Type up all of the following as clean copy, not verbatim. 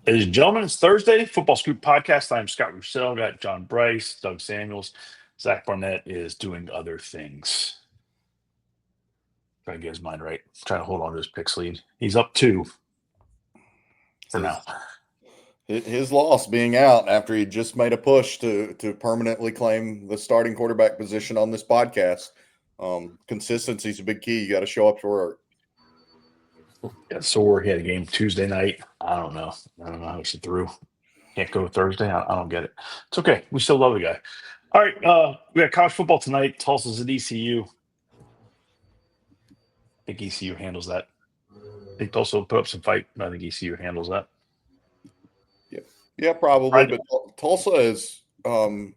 Ladies and gentlemen, it's Thursday, Football Scoop Podcast. I'm Scott Roussel, got John Bryce, Doug Samuels. Zach Barnett is doing other things. Trying to get his mind right. Trying to hold on to his picks lead. He's up 2 for now. His loss being out after he just made a push to permanently claim the starting quarterback position on this podcast. Consistency is a big key. You got to show up to work. Got sore. He had a game Tuesday night. I don't know. How he threw. Can't go Thursday. I don't get it. It's okay. We still love the guy. All right. We got college football tonight. Tulsa's at ECU. I think ECU handles that. I think Tulsa will put up some fight, but I think ECU handles that. Yeah, probably. But Tulsa is, and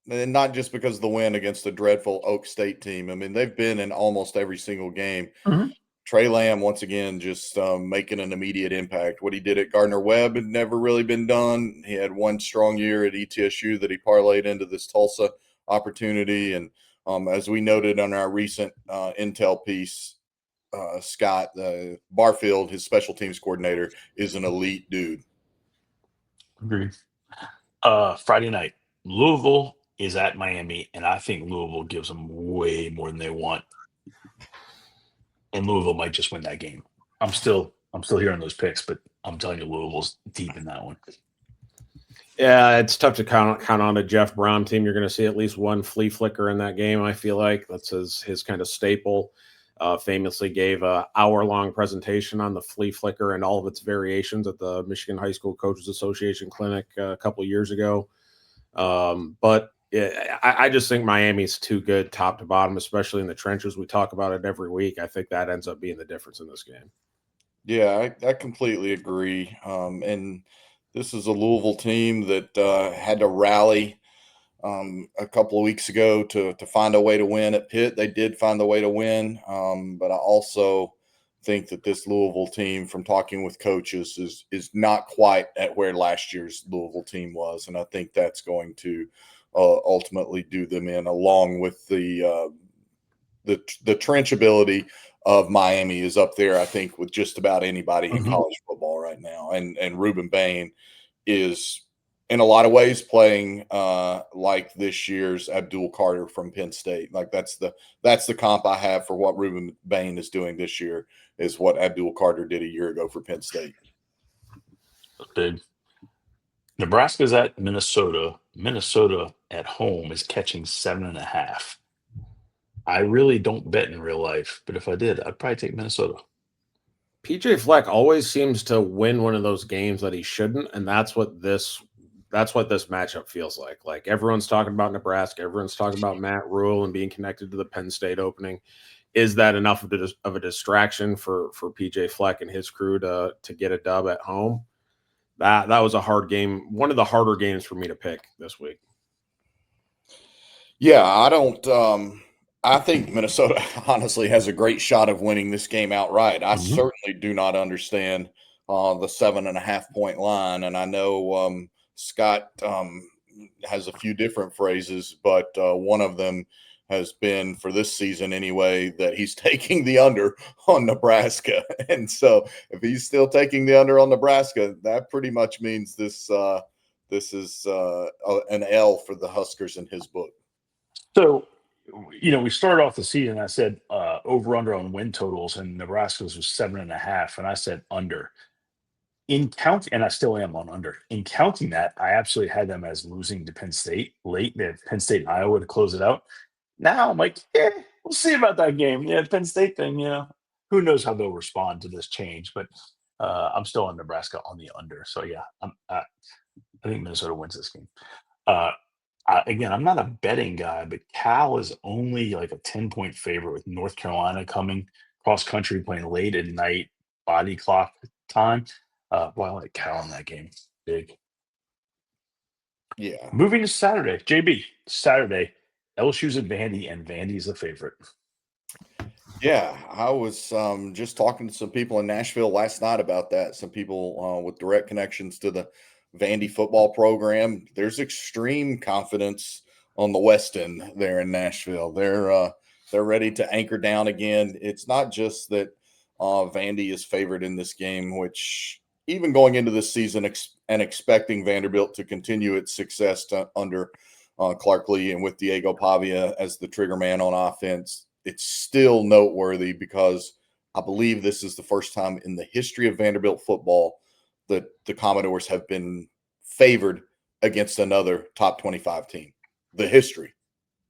not just because of the win against the dreadful Oak State team. I mean, they've been in almost every single game. Mm-hmm. Trey Lamb, once again, just making an immediate impact. What he did at Gardner-Webb had never really been done. He had one strong year at ETSU that he parlayed into this Tulsa opportunity. And as we noted on our recent Intel piece, Scott Barfield, his special teams coordinator, is an elite dude. Agreed. Friday night, Louisville is at Miami, and I think Louisville gives them way more than they want. And Louisville might just win that game. I'm still hearing those picks, but I'm telling you, Louisville's deep in that one. Yeah, it's tough to count on a Jeff Brown team. You're going to see at least one flea flicker in that game, I feel like. That's his kind of staple. Famously gave an hour-long presentation on the flea flicker and all of its variations at the Michigan High School Coaches Association Clinic a couple of years ago. But I just think Miami's too good top to bottom, especially in the trenches. We talk about it every week. I think that ends up being the difference in this game. Yeah, I completely agree. And this is a Louisville team that had to rally a couple of weeks ago to find a way to win at Pitt. They did find a way to win, but I also think that this Louisville team, from talking with coaches, is not quite at where last year's Louisville team was, and I think that's going to ultimately do them in, along with the trench ability of Miami is up there, I think, with just about anybody in college football right now, and Ruben Bain is in a lot of ways playing like this year's Abdul Carter from Penn State. Like that's the comp I have for what Ruben Bain is doing this year is what Abdul Carter did a year ago for Penn State. Big. Nebraska's at Minnesota. Minnesota at home is catching 7.5. I really don't bet in real life, but if I did, I'd probably take Minnesota. PJ Fleck always seems to win one of those games that he shouldn't, and that's what this matchup feels like. Like everyone's talking about Nebraska, everyone's talking about Matt Rule and being connected to the Penn State opening. Is that enough of a distraction for PJ Fleck and his crew to get a dub at home? That was a hard game, one of the harder games for me to pick this week. Yeah, I think Minnesota honestly has a great shot of winning this game outright. I certainly do not understand the 7.5 point line, and I know Scott has a few different phrases, but one of them has been for this season anyway that he's taking the under on Nebraska. And so if he's still taking the under on Nebraska, that pretty much means this is an L for the Huskers in his book. So, we started off the season, I said over under on win totals, and Nebraska's was 7.5, and I said under. In counting, and I still am on under. In counting that, I absolutely had them as losing to Penn State late. They had Penn State and Iowa to close it out. Now I'm like, we'll see about that game. Yeah, Penn State thing, who knows how they'll respond to this change, but I'm still on Nebraska on the under. So, yeah, I think Minnesota wins this game. Again, I'm not a betting guy, but Cal is only like a 10-point favorite with North Carolina coming cross country, playing late at night, body clock time. Boy, I like Cal in that game. Big. Yeah. Moving to Saturday. JB, Saturday, LSU's at Vandy, and Vandy's the favorite. Yeah, I was just talking to some people in Nashville last night about that. Some people with direct connections to the Vandy football program. There's extreme confidence on the West End there in Nashville. They're ready to anchor down again. It's not just that Vandy is favored in this game, which even going into this season and expecting Vanderbilt to continue its success under Clark Lee and with Diego Pavia as the trigger man on offense, it's still noteworthy because I believe this is the first time in the history of Vanderbilt football that the Commodores have been favored against another top 25 team. The history.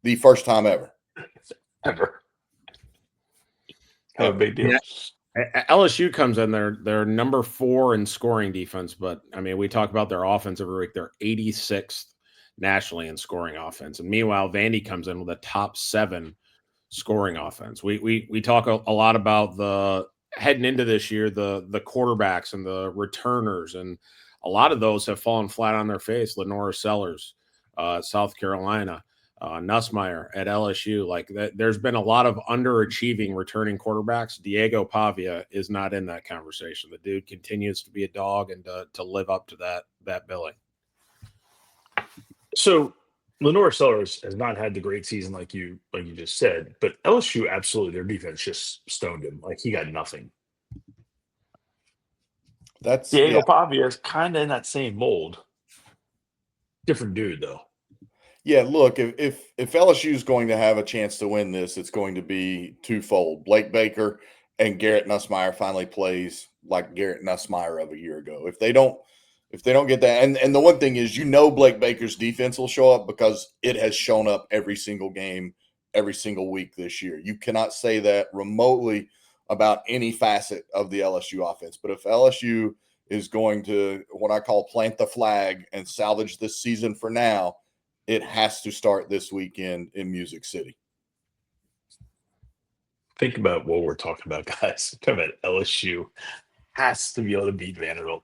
The first time ever. Ever. Kind of a big deal. Yeah. LSU comes in, they're number 4 in scoring defense, but I mean, we talk about their offense every week. They're 86th nationally in scoring offense. And meanwhile, Vandy comes in with a top 7 scoring offense. We talk a lot about the heading into this year, the quarterbacks and the returners, and a lot of those have fallen flat on their face. Lenora Sellers, South Carolina, Nussmeier at LSU. Like there's been a lot of underachieving returning quarterbacks. Diego Pavia is not in that conversation. The dude continues to be a dog and to live up to that billing. So Lenore Sellers has not had the great season like you just said, but LSU absolutely, their defense just stoned him. Like he got nothing. Diego Pavia is kind of in that same mold. Different dude though. Yeah, look, if LSU is going to have a chance to win this, it's going to be twofold. Blake Baker and Garrett Nussmeier finally plays like Garrett Nussmeier of a year ago. If they don't get that, and the one thing is, Blake Baker's defense will show up because it has shown up every single game, every single week this year. You cannot say that remotely about any facet of the LSU offense. But if LSU is going to, what I call, plant the flag and salvage this season for now, it has to start this weekend in Music City. Think about what we're talking about, guys. Talking about LSU has to be able to beat Vanderbilt.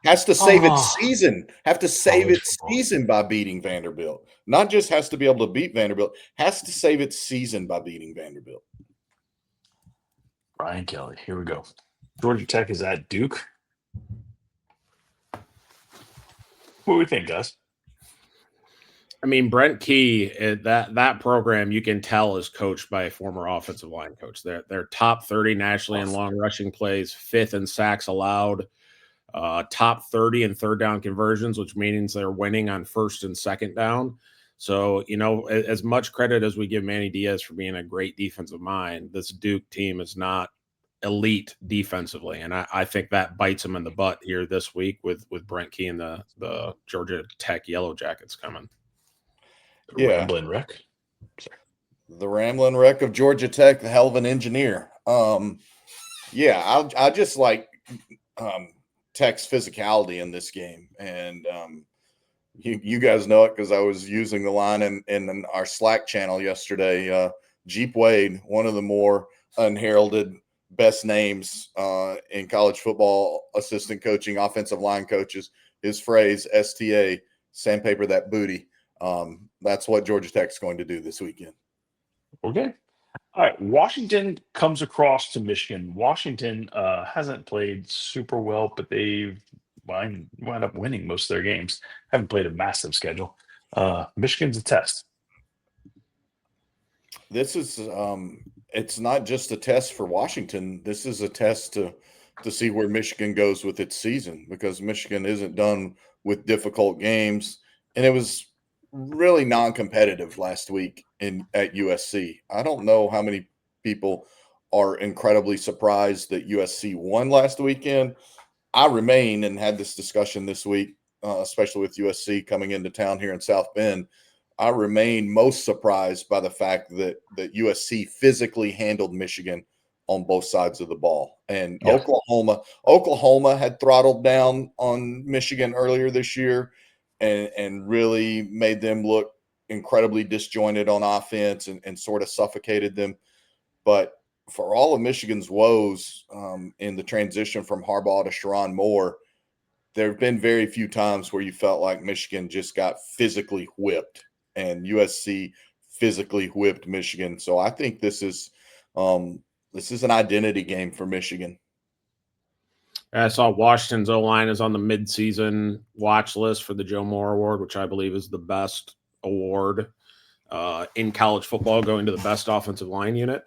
Has to save its season. Have to save its season by beating Vanderbilt. Not just has to be able to beat Vanderbilt, has to save its season by beating Vanderbilt. Brian Kelly, here we go. Georgia Tech is at Duke. What do we think, guys? I mean, Brent Key, that program, you can tell is coached by a former offensive line coach. They're top 30 nationally in long rushing plays, 5th in sacks allowed, top 30 in third down conversions, which means they're winning on first and second down. So, as much credit as we give Manny Diaz for being a great defensive mind, this Duke team is not elite defensively. And I think that bites them in the butt here this week with Brent Key and the Georgia Tech Yellow Jackets coming. Rambling Wreck. The Rambling Wreck of Georgia Tech, the hell of an engineer. I just like Tech's physicality in this game. And you guys know it because I was using the line in our Slack channel yesterday. Jeep Wade, one of the more unheralded best names in college football, assistant coaching, offensive line coaches, his phrase, STA, sandpaper that booty. That's what Georgia Tech is going to do this weekend. Okay. All right. Washington comes across to Michigan. Washington hasn't played super well, but they've wound up winning most of their games. Haven't played a massive schedule. Michigan's a test. This is it's not just a test for Washington. This is a test to see where Michigan goes with its season, because Michigan isn't done with difficult games, and it was really non-competitive last week at USC. I don't know how many people are incredibly surprised that USC won last weekend. I remain, and had this discussion this week, especially with USC coming into town here in South Bend, I remain most surprised by the fact that USC physically handled Michigan on both sides of the ball. And yeah. Oklahoma had throttled down on Michigan earlier this year and really made them look incredibly disjointed on offense and sort of suffocated them. But for all of Michigan's woes in the transition from Harbaugh to Sherrone Moore, there have been very few times where you felt like Michigan just got physically whipped, and USC physically whipped Michigan. So I think this is an identity game for Michigan. I saw Washington's O-line is on the midseason watch list for the Joe Moore Award, which I believe is the best award in college football, going to the best offensive line unit.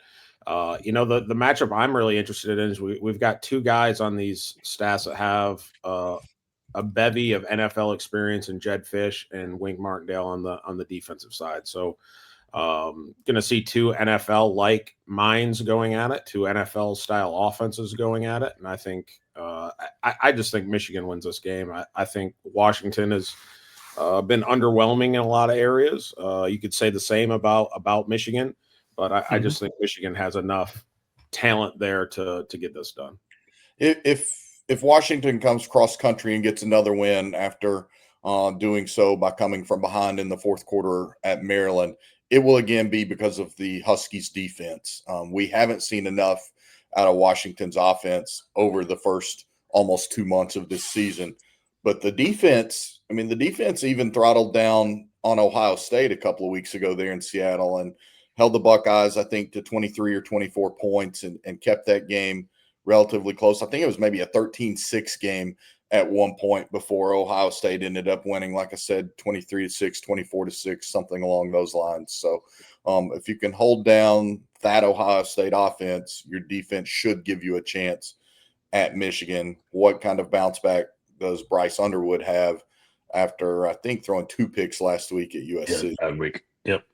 The matchup I'm really interested in is we've got two guys on these stats that have a bevy of NFL experience in Jed Fish and Wink Martindale on the defensive side. So going to see two NFL like minds going at it, two NFL style offenses going at it, and I think I just think Michigan wins this game. I think Washington has been underwhelming in a lot of areas. You could say the same about Michigan, but I just think Michigan has enough talent there to get this done. If Washington comes cross country and gets another win after doing so by coming from behind in the fourth quarter at Maryland, it will again be because of the Huskies defense. We haven't seen enough out of Washington's offense over the first almost 2 months of this season. But the defense even throttled down on Ohio State a couple of weeks ago there in Seattle and held the Buckeyes, I think, to 23 or 24 points and kept that game relatively close. I think it was maybe a 13-6 game at one point before Ohio State ended up winning, like I said, 23-6, 24-6, something along those lines. So if you can hold down that Ohio State offense, your defense should give you a chance at Michigan. What kind of bounce back does Bryce Underwood have after, I think, throwing 2 picks last week at USC? Yeah, bad week. Yep.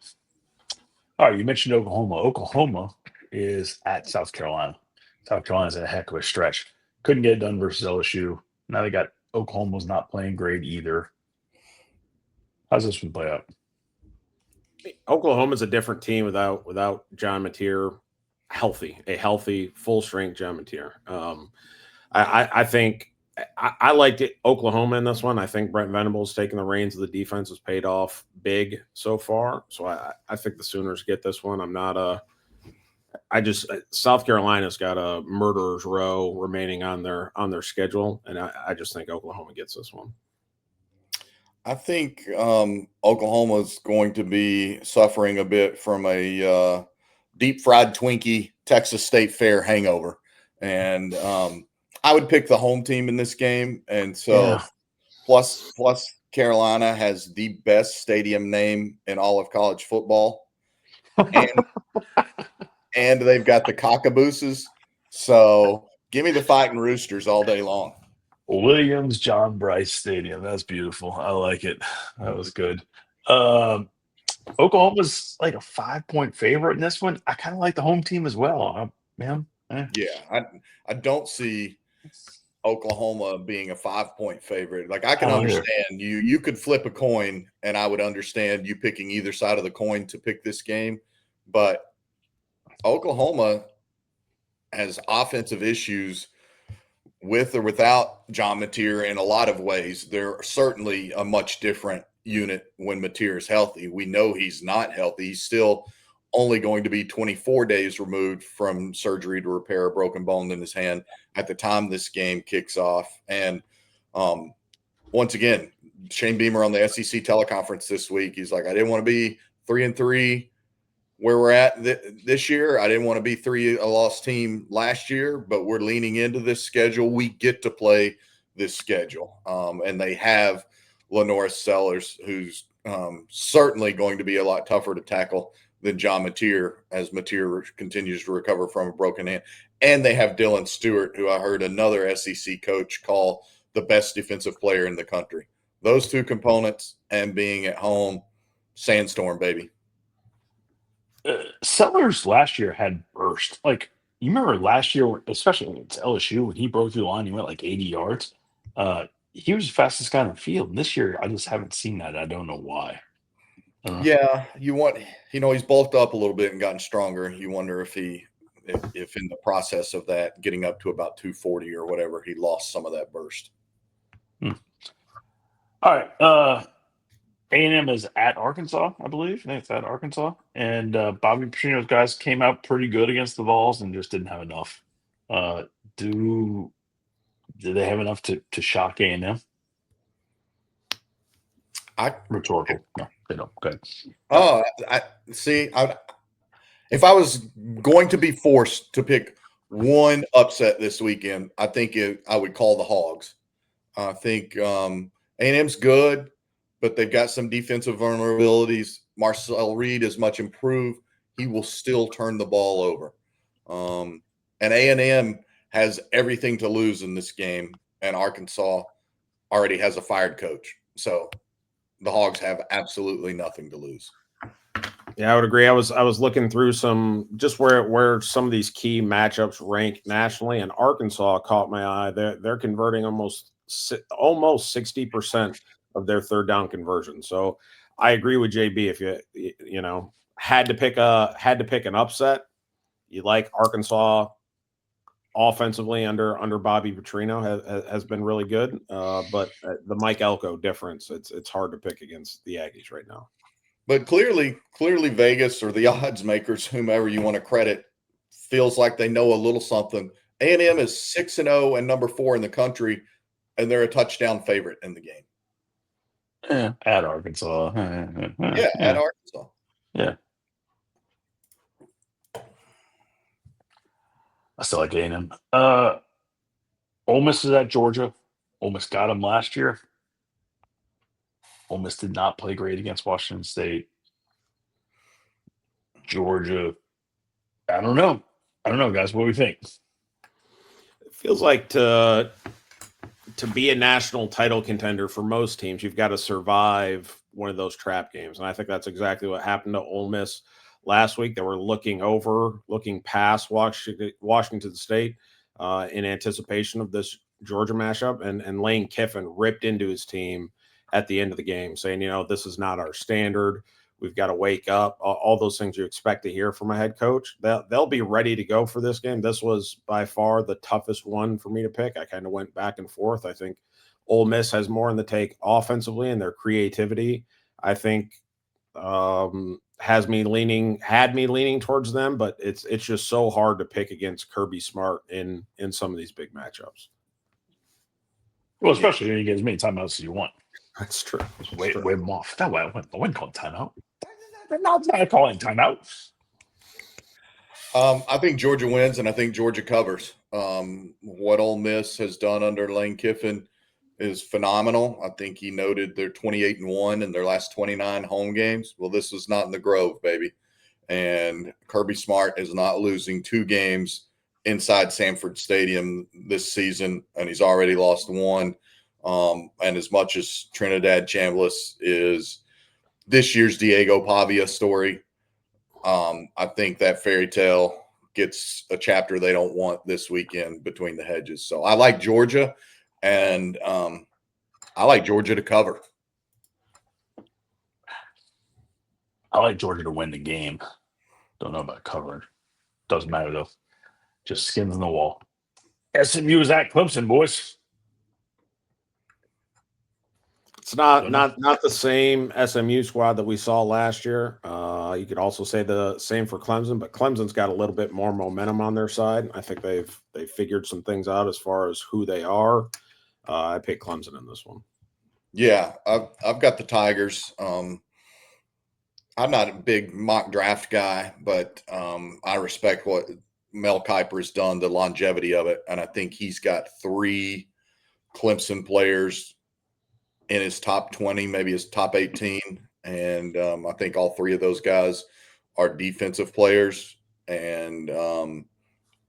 All right, you mentioned Oklahoma. Oklahoma is at South Carolina. South Carolina's a heck of a stretch. Couldn't get it done versus LSU. Now they got Oklahoma's not playing great either. How's this one play out? Oklahoma's a different team without John Mateer a healthy, full strength John Mateer. I think I liked it, Oklahoma in this one. I think Brent Venables taking the reins of the defense has paid off big so far. So I think the Sooners get this one. South Carolina's got a murderer's row remaining on their schedule, and I just think Oklahoma gets this one. I think Oklahoma's going to be suffering a bit from a deep fried Twinkie Texas State Fair hangover, and I would pick the home team in this game. And so, plus Carolina has the best stadium name in all of college football, and they've got the Cockabooses. So give me the Fighting Roosters all day long. Williams John Bryce Stadium. That's beautiful. I like it. That was good. Oklahoma's like a 5-point favorite in this one. I kind of like the home team as well. Yeah, I don't see Oklahoma being a 5-point favorite. Like, I can understand you could flip a coin, and I would understand you picking either side of the coin to pick this game. But Oklahoma has offensive issues with or without John Mateer in a lot of ways. They're certainly a much different unit when Mateer is healthy. We know he's not healthy. He's still only going to be 24 days removed from surgery to repair a broken bone in his hand at the time this game kicks off. And once again, Shane Beamer on the SEC teleconference this week, he's like, I didn't want to be 3-3 where we're at this year. I didn't want to be a loss team last year, but we're leaning into this schedule. We get to play this schedule. And they have Lenoris Sellers, who's certainly going to be a lot tougher to tackle than John Mateer as Mateer continues to recover from a broken hand. And they have Dylan Stewart, who I heard another SEC coach call the best defensive player in the country. Those two components and being at home, sandstorm, baby. Sellers last year had burst. Like, you remember last year, especially against LSU, when he broke through the line, he went like 80 yards. He was the fastest guy on the field. And this year, I just haven't seen that. I don't know why. Yeah, he's bulked up a little bit and gotten stronger. You wonder if in the process of that, getting up to about 240 or whatever, he lost some of that burst. All right. A&M is at Arkansas, I believe. I think it's at Arkansas. And Bobby Petrino's guys came out pretty good against the Vols and just didn't have enough. Do they have enough to shock A&M? Rhetorical. No, they don't. Good. Oh, I see. If I was going to be forced to pick one upset this weekend, I think I would call the Hogs. I think A&M's good, but they've got some defensive vulnerabilities. Marcel Reed is much improved. He will still turn the ball over. And A&M has everything to lose in this game, and Arkansas already has a fired coach. So the Hogs have absolutely nothing to lose. Yeah, I would agree. I was looking through some just where some of these key matchups rank nationally, and Arkansas caught my eye. They're converting almost 60% of their third down conversion. So I agree with JB. If you know had to pick an upset, you like Arkansas offensively under Bobby Petrino has been really good. But the Mike Elko difference, it's hard to pick against the Aggies right now. But clearly Vegas or the odds makers, whomever you want to credit, feels like they know a little something. A&M is 6-0 and number 4 in the country, and they're a touchdown favorite in the game. At Arkansas. Yeah, at Arkansas. Yeah. I still like A&M. Ole Miss is at Georgia. Ole Miss got them last year. Ole Miss did not play great against Washington State. Georgia, I don't know, guys. What do we think? It feels like to be a national title contender for most teams, you've got to survive one of those trap games, and I think that's exactly what happened to Ole Miss last week. They were looking past Washington State in anticipation of this Georgia matchup, and Lane Kiffin ripped into his team at the end of the game, saying, this is not our standard. We've got to wake up. All those things you expect to hear from a head coach. They'll be ready to go for this game. This was by far the toughest one for me to pick. I kind of went back and forth. I think Ole Miss has more in the take offensively, and their creativity, I think, had me leaning towards them. But it's just so hard to pick against Kirby Smart in some of these big matchups. Well, especially when you get as many timeouts as you want. That's true. Wave them off. That way, I wouldn't call timeout. They're not calling timeout. I think Georgia wins, and I think Georgia covers. What Ole Miss has done under Lane Kiffin is phenomenal. I think he noted they're 28-1 in their last 29 home games. Well, this is not in the Grove, baby. And Kirby Smart is not losing 2 games inside Sanford Stadium this season, and he's already lost 1. And as much as Trinidad Chambliss is this year's Diego Pavia story, I think that fairy tale gets a chapter they don't want this weekend between the hedges. So I like Georgia, and I like Georgia to cover. I like Georgia to win the game. Don't know about covering. Doesn't matter, though. Just skins on the wall. SMU is at Clemson, boys. It's not the same SMU squad that we saw last year. You could also say the same for Clemson, but Clemson's got a little bit more momentum on their side. I think they've figured some things out as far as who they are. I pick Clemson in this one. Yeah, I've got the Tigers. I'm not a big mock draft guy, but I respect what Mel Kiper has done, the longevity of it, and I think he's got 3 Clemson players in his top 20, maybe his top 18. And I think all 3 of those guys are defensive players. And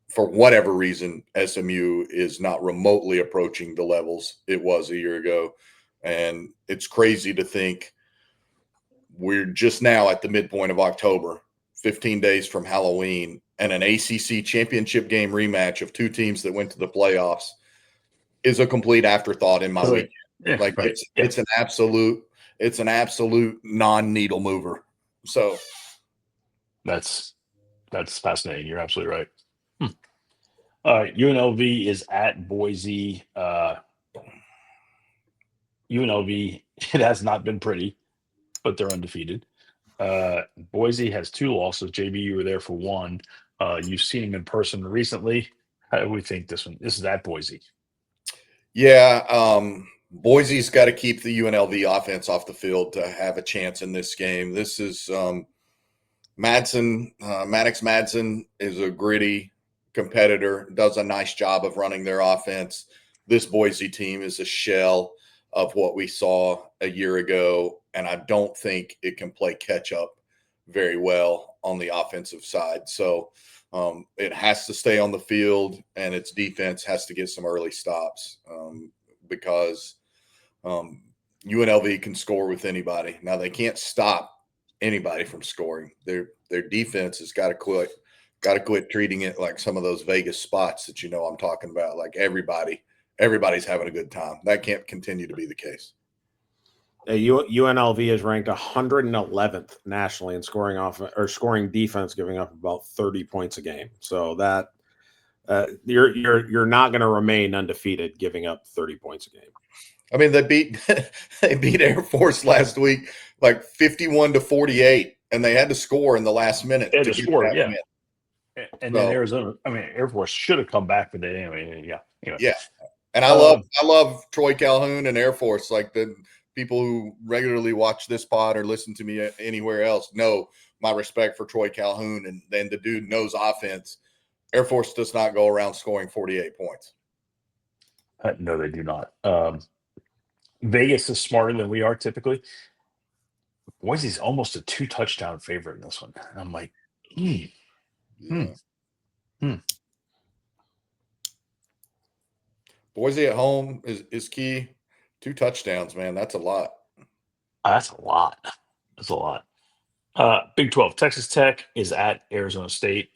for whatever reason, SMU is not remotely approaching the levels it was a year ago. And it's crazy to think we're just now at the midpoint of October, 15 days from Halloween, and an ACC championship game rematch of 2 teams that went to the playoffs is a complete afterthought in my weekend. Yeah, like right. it's an absolute non-needle mover. So that's fascinating. You're absolutely right. All right, UNLV is at Boise. UNLV, it has not been pretty, but they're undefeated. Boise has 2 losses. JB, you were there for 1. You've seen him in person recently. How do we think this one? This is at Boise. Yeah, Boise's got to keep the UNLV offense off the field to have a chance in this game. This is Maddox Madsen is a gritty competitor, does a nice job of running their offense. This Boise team is a shell of what we saw a year ago, and I don't think it can play catch up very well on the offensive side. So It has to stay on the field, and its defense has to get some early stops because UNLV can score with anybody. Now they can't stop anybody from scoring. Their defense has got to quit treating it like some of those Vegas spots that I'm talking about. Like everybody's having a good time. That can't continue to be the case. UNLV is ranked 111th nationally in scoring defense, giving up about 30 points a game. So that you're not going to remain undefeated giving up 30 points a game. I mean, they beat Air Force last week like 51-48, and they had to score in the last minute to score. Yeah. Win. And then Arizona, Air Force should have come back, but they anyway. Yeah. And I love Troy Calhoun and Air Force. Like the people who regularly watch this pod or listen to me anywhere else know my respect for Troy Calhoun, and then the dude knows offense. Air Force does not go around scoring 48 points. No, they do not. Vegas is smarter than we are typically. Boise's almost a 2-touchdown favorite in this one. And I'm like, Boise at home is key. 2 touchdowns, man. That's a lot. That's a lot. Big 12. Texas Tech is at Arizona State.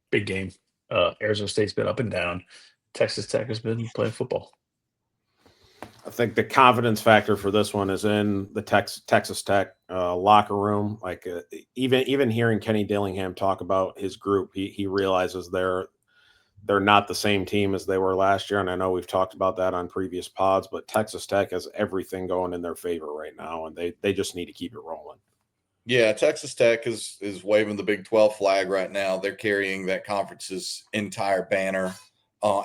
Big game. Arizona State's been up and down. Texas Tech has been playing football. I think the confidence factor for this one is in the Texas Tech locker room. Like even hearing Kenny Dillingham talk about his group, he realizes they're not the same team as they were last year. And I know we've talked about that on previous pods, but Texas Tech has everything going in their favor right now, and they just need to keep it rolling. Yeah, Texas Tech is waving the Big 12 flag right now. They're carrying that conference's entire banner.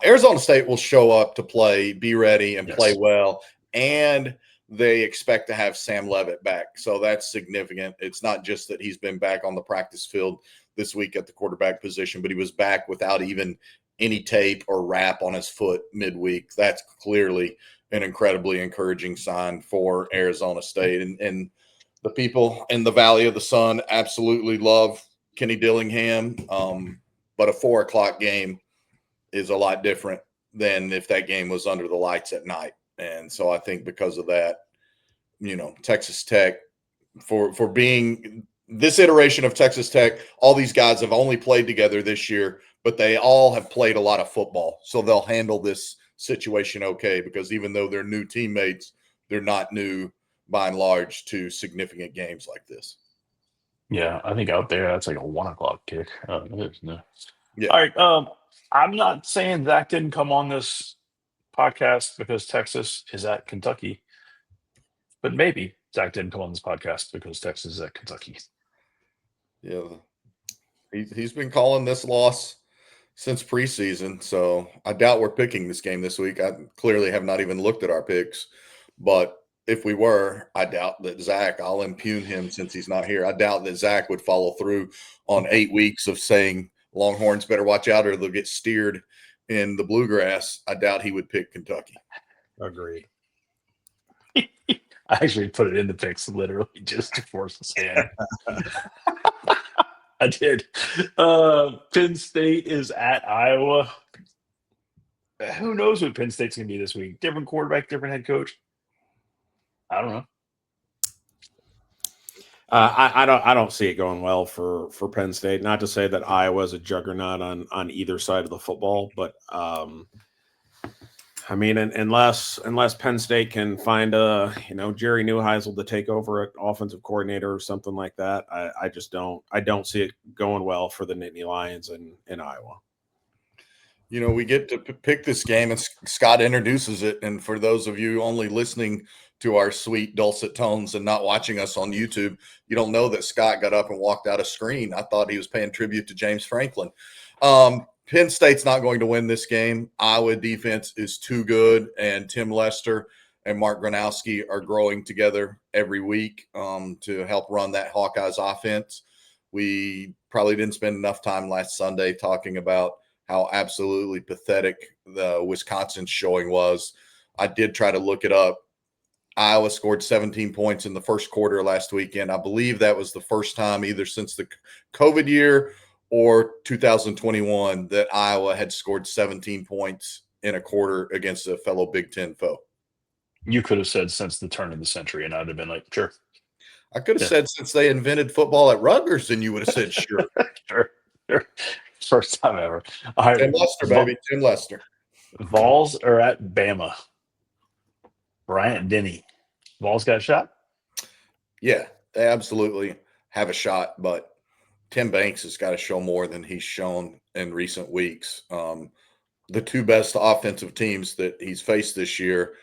Arizona State will show up to play, be ready, and play well. And they expect to have Sam Leavitt back. So that's significant. It's not just that he's been back on the practice field this week at the quarterback position, but he was back without even any tape or wrap on his foot midweek. That's clearly an incredibly encouraging sign for Arizona State. And the people in the Valley of the Sun absolutely love Kenny Dillingham. But a 4:00 game is a lot different than if that game was under the lights at night. And so I think because of that, Texas Tech, for being this iteration of Texas Tech, all these guys have only played together this year, but they all have played a lot of football. So they'll handle this situation okay, because even though they're new teammates, they're not new by and large to significant games like this. Yeah, I think out there that's like a 1:00 kick. Yeah. All right. I'm not saying Zach didn't come on this podcast because Texas is at Kentucky, but maybe Zach didn't come on this podcast because Texas is at Kentucky. Yeah, he's been calling this loss since preseason, so I doubt we're picking this game this week. I clearly have not even looked at our picks, but if we were, I doubt that Zach, I'll impugn him since he's not here. I doubt that Zach would follow through on 8 weeks of saying Longhorns better watch out or they'll get steered in the bluegrass. I doubt he would pick Kentucky. Agreed. I actually put it in the picks literally just to force his hand. I did. Penn State is at Iowa. Who knows what Penn State's going to be this week? Different quarterback, different head coach. I don't know. I don't see it going well for Penn State. Not to say that Iowa's a juggernaut on either side of the football, but unless Penn State can find Jerry Neuheisel to take over at offensive coordinator or something like that, I don't see it going well for the Nittany Lions in Iowa. We get to pick this game, and Scott introduces it. And for those of you only listening to our sweet dulcet tones and not watching us on YouTube, you don't know that Scott got up and walked out of screen. I thought he was paying tribute to James Franklin. Penn State's not going to win this game. Iowa defense is too good, and Tim Lester and Mark Gronowski are growing together every week to help run that Hawkeyes offense. We probably didn't spend enough time last Sunday talking about how absolutely pathetic the Wisconsin showing was. I did try to look it up. Iowa scored 17 points in the first quarter last weekend. I believe that was the first time either since the COVID year or 2021 that Iowa had scored 17 points in a quarter against a fellow Big Ten foe. You could have said since the turn of the century, and I'd have been like, sure. I could have Yeah. said since they invented football at Rutgers, and you would have said sure. Sure. Sure. First time ever. All right. Tim Lester, baby. Tim Lester. Vols are at Bama. Bryant Denny. Vols got a shot? Yeah, they absolutely have a shot, but Tim Banks has got to show more than he's shown in recent weeks. The two best offensive teams that he's faced this year,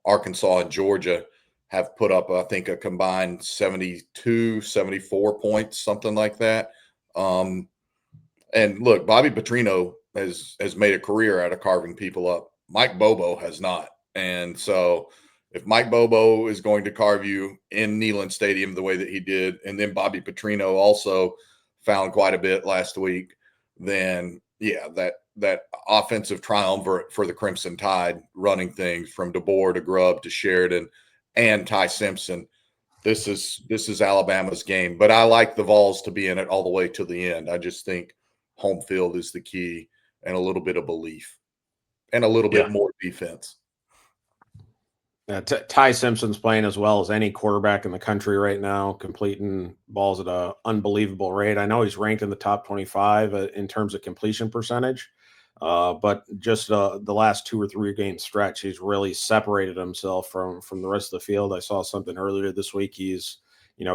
Arkansas and Georgia, have put up, I think, a combined 72, 74 points, something like that. And look, Bobby Petrino has made a career out of carving people up. Mike Bobo has not. And so if Mike Bobo is going to carve you in Neyland Stadium the way that he did, and then Bobby Petrino also found quite a bit last week, then yeah, that offensive triumvirate for the Crimson Tide, running things from DeBoer to Grubb to Sheridan and Ty Simpson. This is Alabama's game. But I like the Vols to be in it all the way to the end. I just think home field is the key, and a little bit of belief and a little bit more defense. Ty Simpson's playing as well as any quarterback in the country right now, completing balls at an unbelievable rate. I know he's ranked in the top 25 in terms of completion percentage, but just the last 2 or 3 game stretch, he's really separated himself from the rest of the field. I saw something earlier this week. He's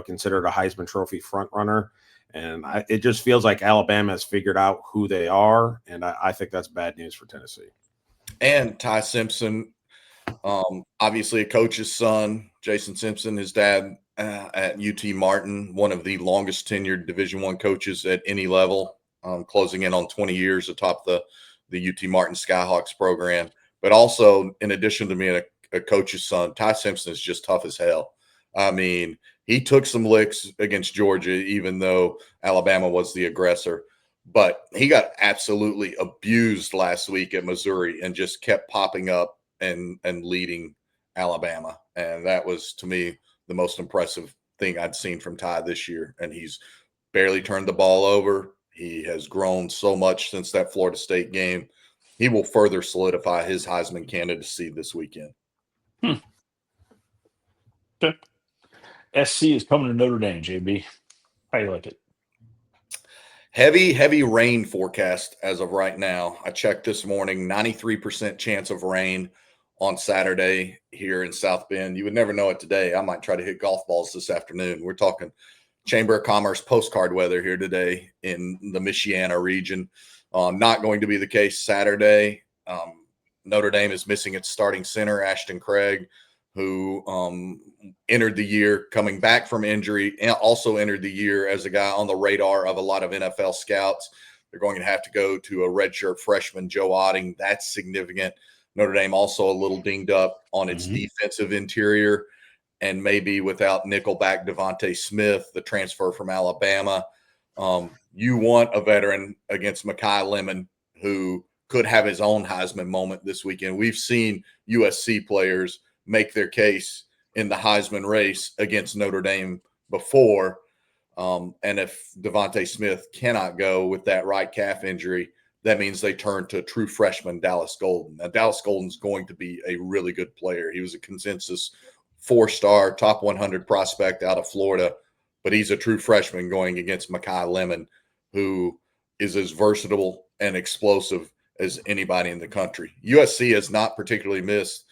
considered a Heisman Trophy front runner, and it just feels like Alabama has figured out who they are, and I think that's bad news for Tennessee. And Ty Simpson, obviously a coach's son, Jason Simpson, his dad at UT Martin, one of the longest tenured Division I coaches at any level, closing in on 20 years atop the UT Martin Skyhawks program. But also, in addition to being a coach's son, Ty Simpson is just tough as hell. I mean, he took some licks against Georgia, even though Alabama was the aggressor. But he got absolutely abused last week at Missouri and just kept popping up and leading Alabama. And that was, to me, the most impressive thing I'd seen from Ty this year. And he's barely turned the ball over. He has grown so much since that Florida State game. He will further solidify his Heisman candidacy this weekend. Okay. SC is coming to Notre Dame, JB. How you like it? Heavy rain forecast as of right now. I checked this morning, 93% chance of rain on Saturday here in South Bend. You would never know it today. I might try to hit golf balls this afternoon. We're talking Chamber of Commerce postcard weather here today in the Michiana region. Not going to be the case Saturday. Notre Dame is missing its starting center, Ashton Craig, who entered the year coming back from injury, and also entered the year as a guy on the radar of a lot of NFL scouts. They're going to have to go to a redshirt freshman, Joe Otting. That's significant. Notre Dame also a little dinged up on its defensive interior, and maybe without nickelback Devontae Smith, the transfer from Alabama. You want a veteran against Mekhi Lemon, who could have his own Heisman moment this weekend. We've seen USC players make their case in the Heisman race against Notre Dame before. And if Devontae Smith cannot go with that right calf injury, that means they turn to true freshman Dallas Golden. Now, Dallas Golden's going to be a really good player. He was a consensus 4-star, top 100 prospect out of Florida, but he's a true freshman going against Mekhi Lemon, who is as versatile and explosive as anybody in the country. USC has not particularly missed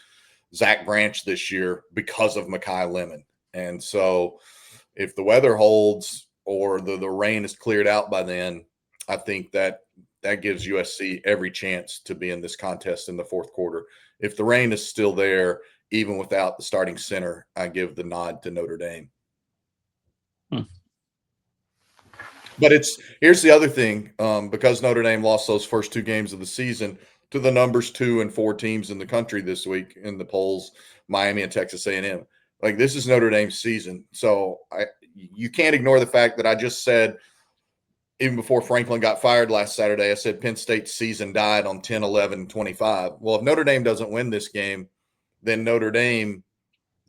Zach Branch this year because of Mekhi Lemon. And so if the weather holds or the rain is cleared out by then, I think that gives USC every chance to be in this contest in the fourth quarter. If the rain is still there, even without the starting center, I give the nod to Notre Dame. But here's the other thing, because Notre Dame lost those first 2 games of the season to the numbers 2 and 4 teams in the country this week in the polls, Miami and Texas A&M. Like, this is Notre Dame's season. So you can't ignore the fact that I just said, even before Franklin got fired last Saturday, I said Penn State's season died on 10-11-25. Well, if Notre Dame doesn't win this game, then Notre Dame,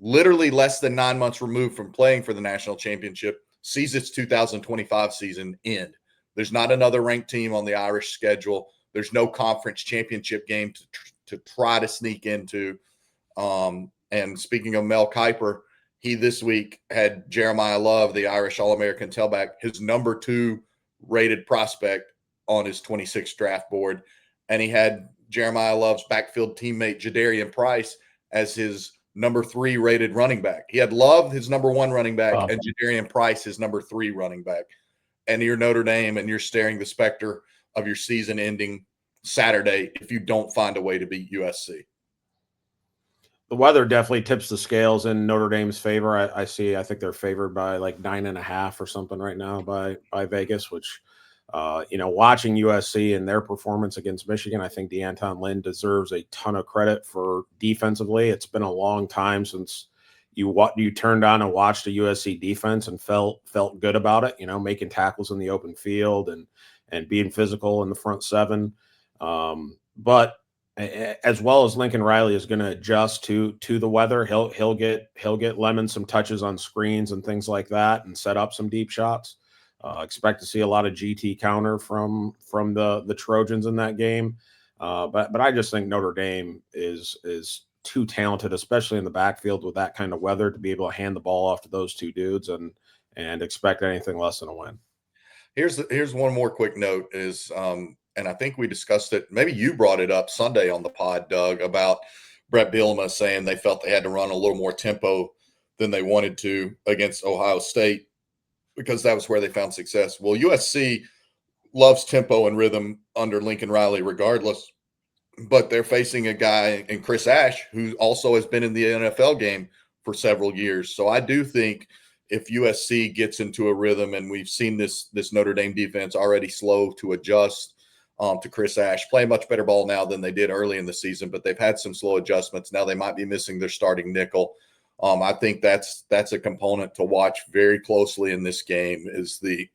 literally less than 9 months removed from playing for the national championship, sees its 2025 season end There's not another ranked team on the Irish schedule. There's no conference championship game to try to sneak into. And speaking of Mel Kiper, he this week had Jeremiah Love, the Irish All-American tailback, his number 2 rated prospect on his 26th draft board. And he had Jeremiah Love's backfield teammate, Jadarian Price, as his number 3 rated running back. He had Love, his number 1 running back, and Jadarian Price, his number 3 running back. And you're Notre Dame, and you're staring the specter of your season ending Saturday if you don't find a way to beat USC. The weather definitely tips the scales in Notre Dame's favor. I think they're favored by like 9.5 or something right now by Vegas, which, watching USC and their performance against Michigan, I think DeAnton Lynn deserves a ton of credit for defensively. It's been a long time since you turned on and watched a USC defense and felt good about it, making tackles in the open field and being physical in the front 7. But as well as Lincoln Riley is going to adjust to the weather, he'll get Lemon some touches on screens and things like that, and set up some deep shots. Expect to see a lot of GT counter from the Trojans in that game. But I just think Notre Dame is too talented, especially in the backfield with that kind of weather, to be able to hand the ball off to those 2 dudes and expect anything less than a win. Here's one more quick note is, and I think we discussed it. Maybe you brought it up Sunday on the pod, Doug, about Brett Bielema saying they felt they had to run a little more tempo than they wanted to against Ohio State because that was where they found success. Well, USC loves tempo and rhythm under Lincoln Riley regardless, but they're facing a guy in Chris Ash who also has been in the NFL game for several years. So I do think if USC gets into a rhythm, and we've seen this Notre Dame defense already slow to adjust to Chris Ash, play much better ball now than they did early in the season, but they've had some slow adjustments. Now they might be missing their starting nickel. I think that's a component to watch very closely in this game is the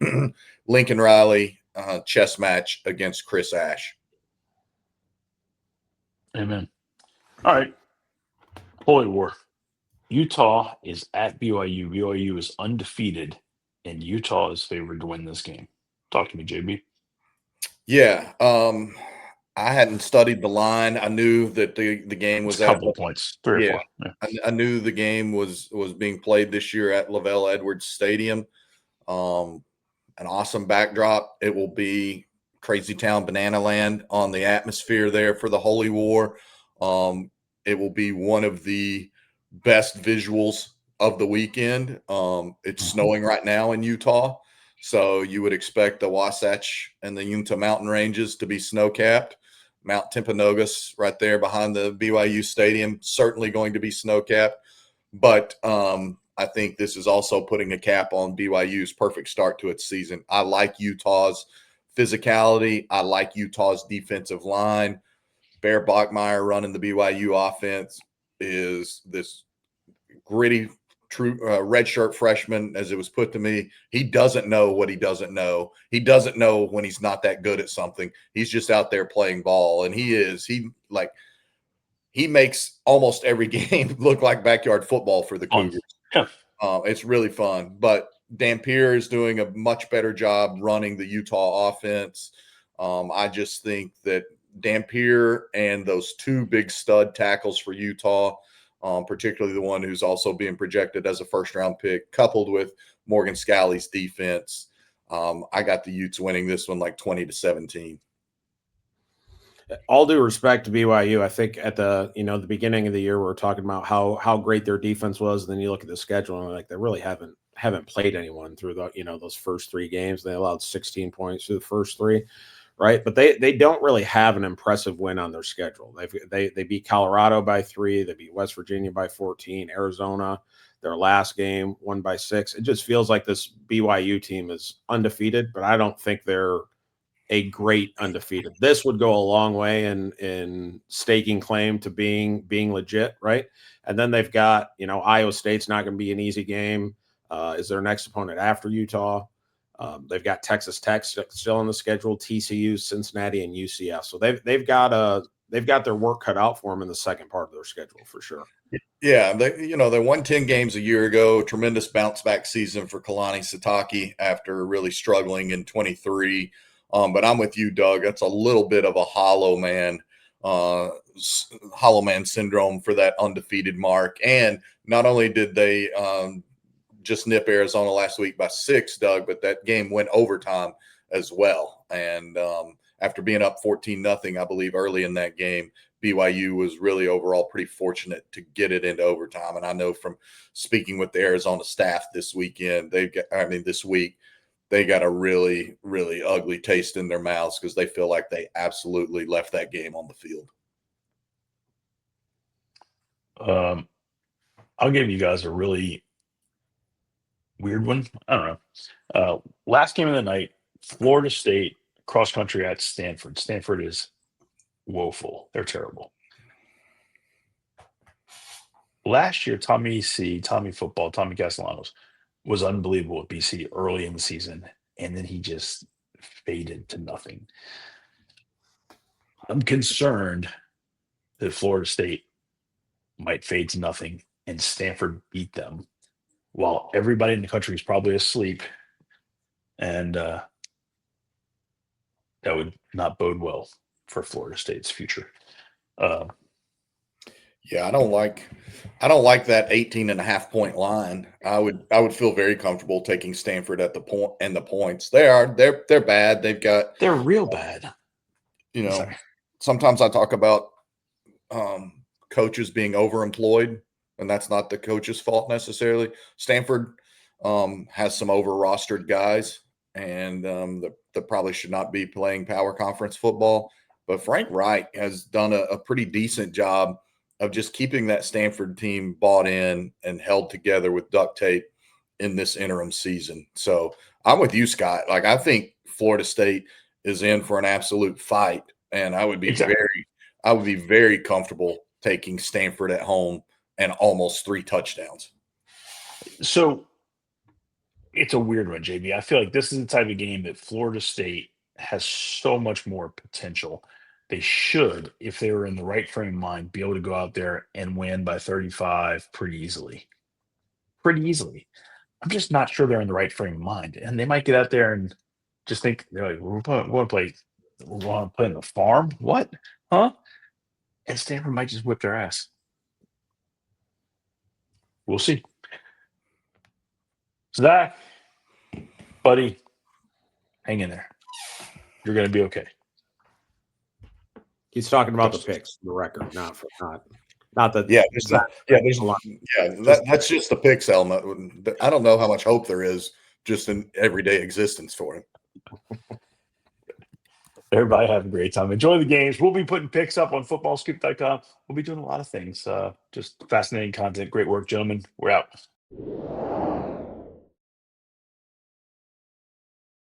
Lincoln Riley chess match against Chris Ash. Amen. All right. Holy War. Utah is at BYU. BYU is undefeated, and Utah is favored to win this game. Talk to me, JB. Yeah. I hadn't studied the line. I knew that the game was a couple points, 3 or 4. Yeah. I knew the game was being played this year at Lavelle Edwards Stadium. An awesome backdrop. It will be Crazy Town Banana Land on the atmosphere there for the Holy War. It will be one of the best visuals of the weekend. It's snowing right now in Utah, so you would expect the Wasatch and the Uinta Mountain Ranges to be snow-capped. Mount Timpanogos right there behind the BYU stadium, certainly going to be snow-capped. But I think this is also putting a cap on BYU's perfect start to its season. I like Utah's physicality. I like Utah's defensive line. Bear Bachmeier running the BYU offense is this gritty, true redshirt freshman, as it was put to me. He doesn't know what he doesn't know. He doesn't know when he's not that good at something. He's just out there playing ball, and he makes almost every game look like backyard football for the Cougars. Yeah. It's really fun. But Dampier is doing a much better job running the Utah offense. I just think that Dampier and those 2 big stud tackles for Utah, particularly the one who's also being projected as a first-round pick, coupled with Morgan Scalley's defense, I got the Utes winning this one like 20-17. All due respect to BYU, I think at the the beginning of the year we were talking about how great their defense was. And then you look at the schedule and like they really haven't played anyone through the those first 3 games. They allowed 16 points through the first 3, right? But they don't really have an impressive win on their schedule. They beat Colorado by 3, they beat West Virginia by 14, Arizona their last game won by 6. It just feels like this BYU team is undefeated, but I don't think they're a great undefeated. This would go a long way in staking claim to being legit, right? And then they've got, Iowa State's not going to be an easy game. Is their next opponent after Utah? They've got Texas Tech still on the schedule, TCU, Cincinnati, and UCF. So they've got they've got their work cut out for them in the second part of their schedule for sure. Yeah, they won 10 games a year ago. Tremendous bounce back season for Kalani Sitake after really struggling in 23. But I'm with you, Doug. That's a little bit of a hollow man syndrome for that undefeated mark. And not only did they just nip Arizona last week by 6, Doug, but that game went overtime as well. And after being up 14-0, I believe early in that game, BYU was really overall pretty fortunate to get it into overtime. And I know from speaking with the Arizona staff this week, they got a really, really ugly taste in their mouths because they feel like they absolutely left that game on the field. I'll give you guys a really weird one. I don't know. Last game of the night, Florida State cross country at Stanford. Stanford is woeful. They're terrible. Last year, Tommy Castellanos was unbelievable at BC early in the season, and then he just faded to nothing. I'm concerned that Florida State might fade to nothing and Stanford beat them while everybody in the country is probably asleep, and that would not bode well for Florida State's future. Yeah, I don't like that 18.5-point line. I would feel very comfortable taking Stanford at the point and the points. They're bad. They're real bad. Sometimes I talk about coaches being overemployed, and that's not the coach's fault necessarily. Stanford has some over-rostered guys, and that probably should not be playing power conference football. But Frank Wright has done a pretty decent job of just keeping that Stanford team bought in and held together with duct tape in this interim season. So I'm with you, Scott. Like, I think Florida State is in for an absolute fight, and I would be very comfortable taking Stanford at home and almost 3 touchdowns. So it's a weird one, JB. I feel like this is the type of game that Florida State has so much more potential. They should, if they were in the right frame of mind, be able to go out there and win by 35 pretty easily. Pretty easily. I'm just not sure they're in the right frame of mind. And they might get out there and just think, they're like, we want to play in the farm? What? Huh? And Stanford might just whip their ass. We'll see. Zach, buddy, hang in there. You're going to be okay. He's talking about the picks, the record, not that. Yeah, that's just the picks element. I don't know how much hope there is just in everyday existence for him. Everybody have a great time. Enjoy the games. We'll be putting picks up on footballscoop.com. We'll be doing a lot of things. Just fascinating content. Great work, gentlemen. We're out.